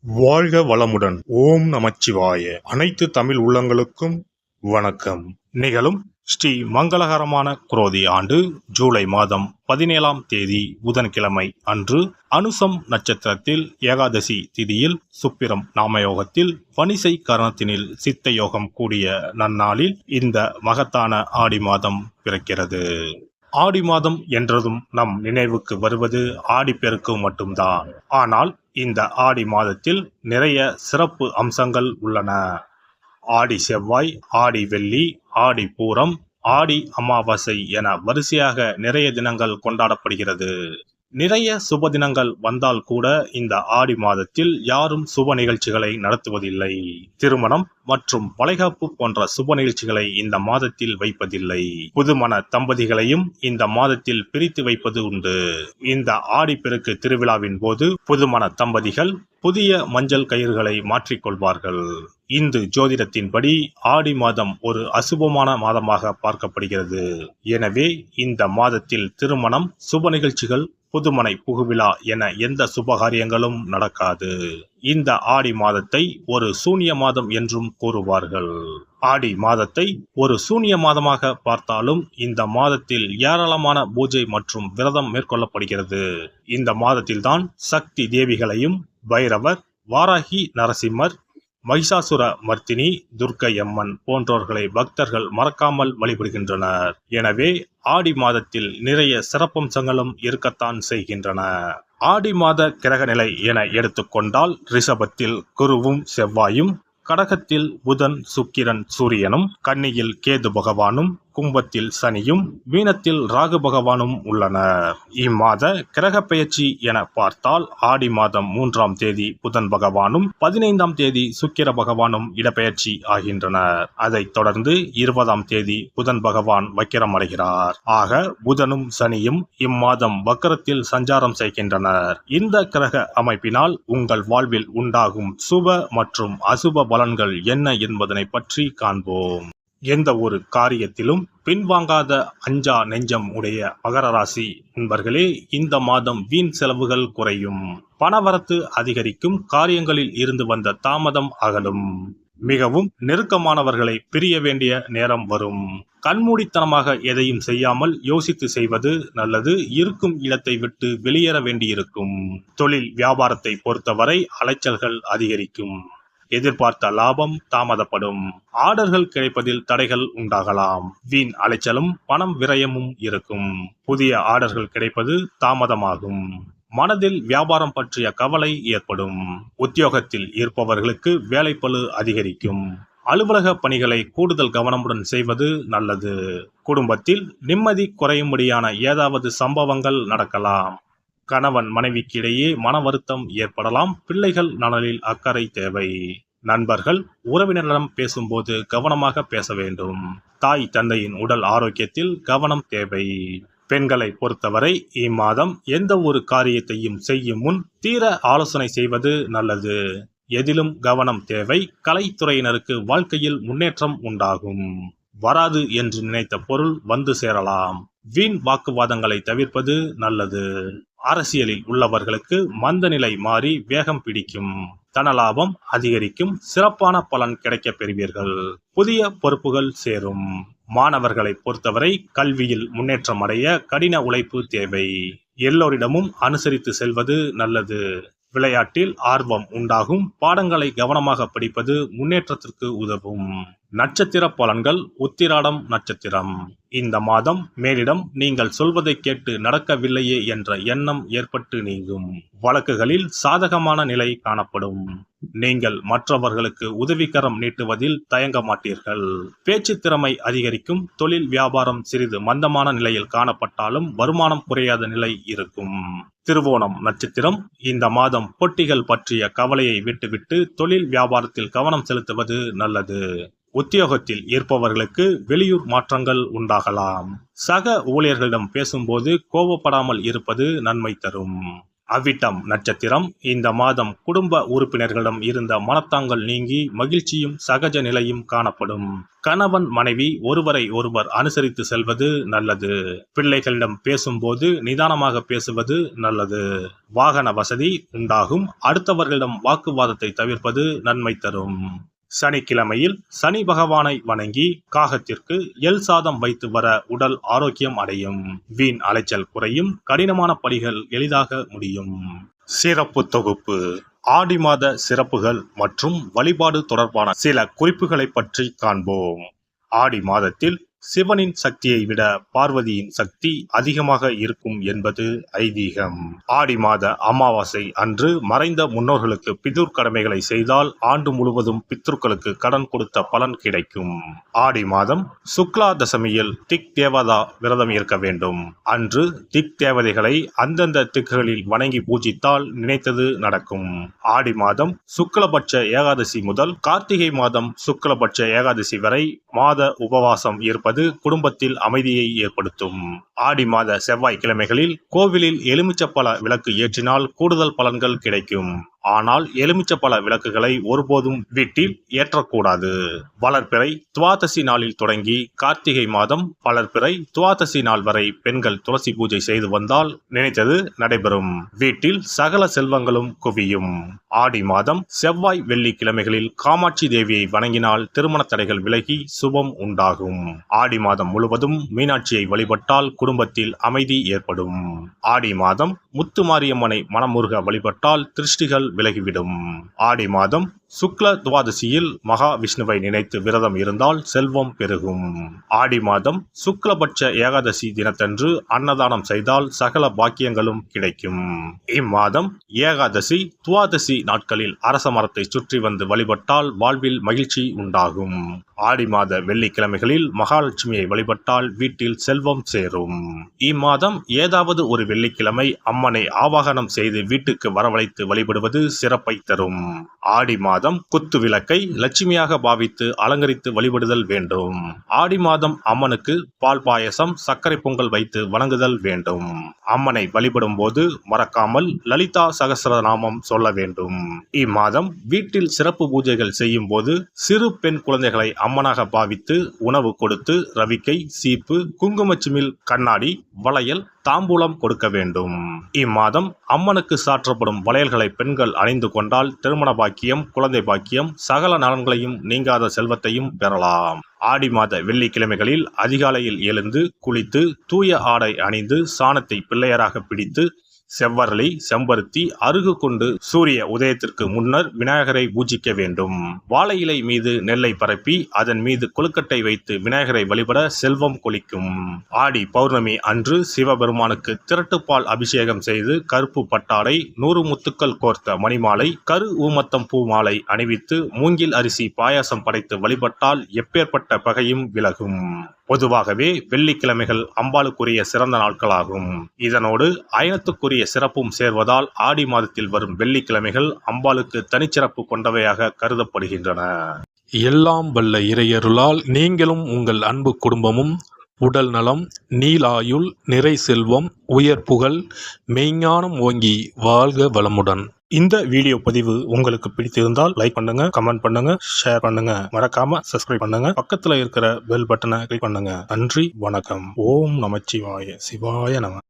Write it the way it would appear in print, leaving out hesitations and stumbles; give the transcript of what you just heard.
வாழ்க வளமுடன். ஓம் நமச்சிவாய. அனைத்து தமிழ் உள்ளங்களுக்கும் வணக்கம். நிகழும் ஸ்ரீ மங்களகரமான குரோதி ஆண்டு ஜூலை மாதம் 17ஆம் தேதி புதன்கிழமை அன்று அனுசம் நட்சத்திரத்தில் ஏகாதசி திதியில் சுப்பிரம் நாமயோகத்தில் பனிசை கரணத்தினில் சித்த யோகம் கூடிய நன்னாளில் இந்த மகத்தான ஆடி மாதம் பிறக்கிறது. ஆடி மாதம் என்றதும் நம் நினைவுக்கு வருவது ஆடிப்பெருக்கு மட்டும்தான். ஆனால் இந்த ஆடி மாதத்தில் நிறைய சிறப்பு அம்சங்கள் உள்ளன. ஆடி செவ்வாய், ஆடி வெள்ளி, ஆடி பூரம், ஆடி அமாவாசை என வரிசையாக நிறைய தினங்கள் கொண்டாடப்படுகிறது. நிறைய சுப தினங்கள் வந்தால் கூட இந்த ஆடி மாதத்தில் யாரும் சுப நிகழ்ச்சிகளை நடத்துவதில்லை. திருமணம் மற்றும் வளைகாப்பு போன்ற சுப நிகழ்ச்சிகளை இந்த மாதத்தில் வைப்பதில்லை. புதுமண தம்பதிகளையும் இந்த மாதத்தில் பிரித்து வைப்பது உண்டு. இந்த ஆடிப்பெருக்கு திருவிழாவின் போது புதுமண தம்பதிகள் புதிய மஞ்சள் கயிறுகளை மாற்றிக்கொள்வார்கள். இந்து ஜோதிடத்தின்படி ஆடி மாதம் ஒரு அசுபமான மாதமாக பார்க்கப்படுகிறது. எனவே இந்த மாதத்தில் திருமணம், சுப நிகழ்ச்சிகள், புதுமனை புகுவிழா என எந்த சுபகாரியங்களும் நடக்காது. இந்த ஆடி மாதத்தை ஒரு சூனிய மாதம் என்றும் கூறுவார்கள். ஆடி மாதத்தை ஒரு சூனிய மாதமாக பார்த்தாலும் இந்த மாதத்தில் ஏராளமான பூஜை மற்றும் விரதம் மேற்கொள்ளப்படுகிறது. இந்த மாதத்தில்தான் சக்தி தேவிகளையும் பைரவர், வாராகி நரசிம்மர், மகிஷாசுர மர்த்தினி, துர்க்கை அம்மன் போன்றோர்களை பக்தர்கள் மறக்காமல் வழிபடுகின்றனர். எனவே ஆடி மாதத்தில் நிறைய சிறப்பம்சங்களும் இருக்கத்தான் செய்கின்றன. ஆடி மாத கிரக நிலை என எடுத்துக்கொண்டால் ரிஷபத்தில் குருவும் செவ்வாயும், கடகத்தில் புதன், சுக்கிரன், சூரியனும், கன்னியில் கேது பகவானும், கும்பத்தில் சனியும், மீனத்தில் ராகு பகவானும் உள்ளனர். இம்மாத கிரக பெயர்ச்சி என பார்த்தால் ஆடி மாதம் 3ஆம் தேதி புதன் பகவானும் 15ஆம் தேதி சுக்கிர பகவானும் இடப்பெயர்ச்சி ஆகின்றனர். அதைத் தொடர்ந்து 20ஆம் தேதி புதன் பகவான் வக்கிரம் அடைகிறார். ஆக புதனும் சனியும் இம்மாதம் வக்கரத்தில் சஞ்சாரம் செய்கின்றனர். இந்த கிரக அமைப்பினால் உங்கள் வாழ்வில் உண்டாகும் சுப மற்றும் அசுப பலன்கள் என்ன என்பதனை பற்றி காண்போம். எந்த ஒரு காரியத்திலும் பின்வாங்காத அஞ்சா நெஞ்சம் உடைய மகர ராசி நண்பர்களே, இந்த மாதம் வீண் செலவுகள் குறையும், பணவரத்து அதிகரிக்கும், காரியங்களில் இருந்து வந்த தாமதம் அகலும், மிகவும் நெருக்கமானவர்களை பிரிய வேண்டிய நேரம் வரும். கண்மூடித்தனமாக எதையும் செய்யாமல் யோசித்து செய்வது நல்லது. இருக்கும் இடத்தை விட்டு வெளியேற வேண்டியிருக்கும். தொழில் வியாபாரத்தை பொறுத்தவரை அலைச்சல்கள் அதிகரிக்கும். எதிர்பார்த்த லாபம் தாமதப்படும். ஆர்டர்கள் கிடைப்பதில் தடைகள் உண்டாகலாம். வீண் அலைச்சலும் பணம் விரயமும் இருக்கும். புதிய ஆர்டர்கள் கிடைப்பது தாமதமாகும். மனதில் வியாபாரம் பற்றிய கவலை ஏற்படும். உத்தியோகத்தில் இருப்பவர்களுக்கு வேலைப்பளு அதிகரிக்கும். அலுவலக பணிகளை கூடுதல் கவனமுடன் செய்வது நல்லது. குடும்பத்தில் நிம்மதி குறையும்படியான ஏதாவது சம்பவங்கள் நடக்கலாம். கணவன் மனைவிக்கிடையே மன வருத்தம் ஏற்படலாம். பிள்ளைகள் நலனில் அக்கறை தேவை. நண்பர்கள் உறவினரிடம் பேசும்போது கவனமாக பேச வேண்டும். தாய் தந்தையின் உடல் ஆரோக்கியத்தில் கவனம் தேவை. பெண்களை பொறுத்தவரை இம்மாதம் எந்த ஒரு காரியத்தையும் செய்யும் முன் தீர ஆலோசனை செய்வது நல்லது. எதிலும் கவனம் தேவை. கலைத்துறையினருக்கு வாழ்க்கையில் முன்னேற்றம் உண்டாகும். வராது என்று நினைத்த பொருள் வந்து சேரலாம். வீண் வாக்குவாதங்களை தவிர்ப்பது நல்லது. அரசியலில் உள்ளவர்களுக்கு மந்த நிலை மாறி வேகம் பிடிக்கும். தனலாபம் அதிகரிக்கும். சிறப்பான பலன் கிடைக்கப் பெறுவீர்கள். புதிய பொறுப்புகள் சேரும். மாணவர்களை பொறுத்தவரை கல்வியில் முன்னேற்றம் அடைய கடின உழைப்பு தேவை. எல்லோரிடமும் அனுசரித்து செல்வது நல்லது. விளையாட்டில் ஆர்வம் உண்டாகும். பாடங்களை கவனமாக படிப்பது முன்னேற்றத்திற்கு உதவும். நட்சத்திர பலன்கள். உத்திராடம் நட்சத்திரம். இந்த மாதம் மேலிடம் நீங்கள் சொல்வதை கேட்டு நடக்கவில்லையே என்ற எண்ணம் ஏற்பட்டு நீங்கும். வழக்குகளில் சாதகமான நிலை காணப்படும். நீங்கள் மற்றவர்களுக்கு உதவிக்கரம் நீட்டுவதில் தயங்க மாட்டீர்கள். பேச்சு திறமை அதிகரிக்கும். தொழில் வியாபாரம் சிறிது மந்தமான நிலையில் காணப்பட்டாலும் வருமானம் குறையாத நிலை இருக்கும். திருவோணம் நட்சத்திரம். இந்த மாதம் போட்டிகள் பற்றிய கவலையை விட்டுவிட்டு தொழில் வியாபாரத்தில் கவனம் செலுத்துவது நல்லது. உத்தியோகத்தில் இருப்பவர்களுக்கு வெளியூர் மாற்றங்கள் உண்டாகலாம். சக ஊழியர்களிடம் பேசும்போது கோபப்படாமல் இருப்பது நன்மை தரும். அவிட்டம் நட்சத்திரம். இந்த மாதம் குடும்ப உறுப்பினர்களிடம் இருந்த மனத்தாங்கல் நீங்கி மகிழ்ச்சியும் சகஜ நிலையும் காணப்படும். கணவன் மனைவி ஒருவரை ஒருவர் அனுசரித்து செல்வது நல்லது. பிள்ளைகளிடம் பேசும்போது நிதானமாக பேசுவது நல்லது. வாகன வசதி உண்டாகும். அடுத்தவர்களிடம் வாக்குவாதத்தை தவிர்ப்பது நன்மை தரும். சனிக்கிழமையில் சனி பகவானை வணங்கி காகத்திற்கு எள் சாதம் வைத்து வர உடல் ஆரோக்கியம் அடையும். வீண் அலைச்சல் குறையும். கடினமான பணிகள் எளிதாக முடியும். சிறப்பு தொகுப்பு. ஆடி மாத சிறப்புகள் மற்றும் வழிபாடு தொடர்பான சில குறிப்புகளை பற்றி காண்போம். ஆடி மாதத்தில் சிவனின் சக்தியை விட பார்வதியின் சக்தி அதிகமாக இருக்கும் என்பது ஐதீகம். ஆடி மாத அமாவாசை அன்று மறைந்த முன்னோர்களுக்கு பிதுர் கடமைகளை செய்தால் ஆண்டு முழுவதும் பித்ருக்களுக்கு கடன் கொடுத்த பலன் கிடைக்கும். ஆடி மாதம் சுக்லா தசமியில் திக் தேவதா விரதம் இருக்க வேண்டும். அன்று திக் தேவதைகளை அந்தந்த திக்குகளில் வணங்கி பூஜித்தால் நினைத்தது நடக்கும். ஆடி மாதம் சுக்லபட்ச ஏகாதசி முதல் கார்த்திகை மாதம் சுக்லபட்ச ஏகாதசி வரை மாத உபவாசம் இருப்பது குடும்பத்தில் அமைதியை ஏற்படுத்தும். ஆடி மாத செவ்வாய்க்கிழமைகளில் கோவிலில் எலுமிச்சப்பழ விளக்கு ஏற்றினால் கூடுதல் பலன்கள் கிடைக்கும். ஆனால் எலுமிச்சப்பழ விளக்குகளை ஒருபோதும் வீட்டில் ஏற்றக்கூடாது. வளர்பிறை துவாதசி நாளில் தொடங்கி கார்த்திகை மாதம் வளர்பிறை துவாதசி நாள் வரை பெண்கள் துளசி பூஜை செய்து வந்தால் நினைத்தது நடைபெறும். வீட்டில் சகல செல்வங்களும் குவியும். ஆடி மாதம் செவ்வாய் வெள்ளிக்கிழமைகளில் காமாட்சி தேவியை வணங்கினால் திருமண தடைகள் விலகி சுபம் உண்டாகும். ஆடி மாதம் முழுவதும் மீனாட்சியை வழிபட்டால் குடும்பத்தில் அமைதி ஏற்படும். ஆடி மாதம் முத்துமாரியம்மனை மனமுருக வழிபட்டால் திருஷ்டிகள் விலகிவிடும். ஆடி மாதம் சுக்ல துவாதசியில் மகா விஷ்ணுவை நினைத்து விரதம் இருந்தால் செல்வம் பெருகும். ஆடி மாதம் சுக்லபட்ச ஏகாதசி தினத்தன்று அன்னதானம் செய்தால் சகல பாக்கியங்களும் கிடைக்கும். இம்மாதம் ஏகாதசி துவாதசி நாட்களில் அரச மரத்தை சுற்றி வந்து வழிபட்டால் வாழ்வில் மகிழ்ச்சி உண்டாகும். ஆடி மாத வெள்ளிக்கிழமைகளில் மகாலட்சுமியை வழிபட்டால் வீட்டில் செல்வம் சேரும். இம்மாதம் ஏதாவது ஒரு வெள்ளிக்கிழமை அம்மனை ஆவாகனம் செய்து வீட்டுக்கு வரவழைத்து வழிபடுவது சிறப்பை தரும். ஆடி மாதம் குத்து விளக்கை லட்சுமியாக பாவித்து அலங்கரித்து வழிபடுதல் வேண்டும். ஆடி மாதம் அம்மனுக்கு பால் பாயசம் சர்க்கரை பொங்கல் வைத்து வணங்குதல் வேண்டும். அம்மனை வழிபடும் போது மறக்காமல் லலிதா சகஸ்ரநாமம் சொல்ல வேண்டும். இம்மாதம் வீட்டில் சிறப்பு பூஜைகள் செய்யும் போது சிறு பெண் குழந்தைகளை அம்மனாக பாவித்து உணவு கொடுத்து ரவிக்கை சீப்பு குங்குமச்சிமிழ் கண்ணாடி வளையல் தாம்பூலம் கொடுக்க வேண்டும். இம்மாதம் அம்மனுக்கு சாற்றப்படும் வளையல்களை பெண்கள் அணிந்து கொண்டால் திருமண பாக்கியம் குழந்தை பாக்கியம் சகல நலன்களையும் நீங்காத செல்வத்தையும் பெறலாம். ஆடி மாத வெள்ளிக்கிழமைகளில் அதிகாலையில் எழுந்து குளித்து தூய ஆடை அணிந்து சாணத்தை பிள்ளையராக பிடித்து செவ்வரளி செம்பருத்தி அருகு கொண்டு சூரிய உதயத்திற்கு முன்னர் விநாயகரை பூஜிக்க வேண்டும். வாழை இலை மீது நெல்லை பரப்பி அதன் மீது கொழுக்கட்டை வைத்து விநாயகரை வழிபட செல்வம் கொளிக்கும். ஆடி பௌர்ணமி அன்று சிவபெருமானுக்கு திரட்டுப்பால் அபிஷேகம் செய்து கருப்பு பட்டாடை 100 முத்துக்கள் கோர்த்த மணிமாலை கரு ஊமத்தம் பூ மாலை அணிவித்து மூங்கில் அரிசி பாயாசம் படைத்து வழிபட்டால் எப்பேற்பட்ட பகையும் விலகும். பொதுவாகவே வெள்ளிக்கிழமைகள் அம்பாளுக்குரிய சிறந்த நாட்களாகும். இதனோடு அயனத்துக்குரிய சிறப்பும் சேர்வதால் ஆடி மாதத்தில் வரும் வெள்ளிக்கிழமைகள் அம்பாளுக்கு தனிச்சிறப்பு கொண்டவையாக கருதப்படுகின்றன. எல்லாம் வல்ல இறையருளால் நீங்களும் உங்கள் அன்பு குடும்பமும் உடல் நலம் நீலாயுள் நிறை செல்வம் உயர் புகழ் மெய்ஞானம் ஓங்கி வாழ்க வளமுடன். இந்த வீடியோ பதிவு உங்களுக்கு பிடித்திருந்தால் லைக் பண்ணுங்க, கமெண்ட் பண்ணுங்க, ஷேர் பண்ணுங்க, மறக்காம சப்ஸ்கிரைப் பண்ணுங்க, பக்கத்துல இருக்கிற பெல் பட்டனை கிளிக் பண்ணுங்க. நன்றி, வணக்கம். ஓம் நமச்சிவாய. சிவாய நம.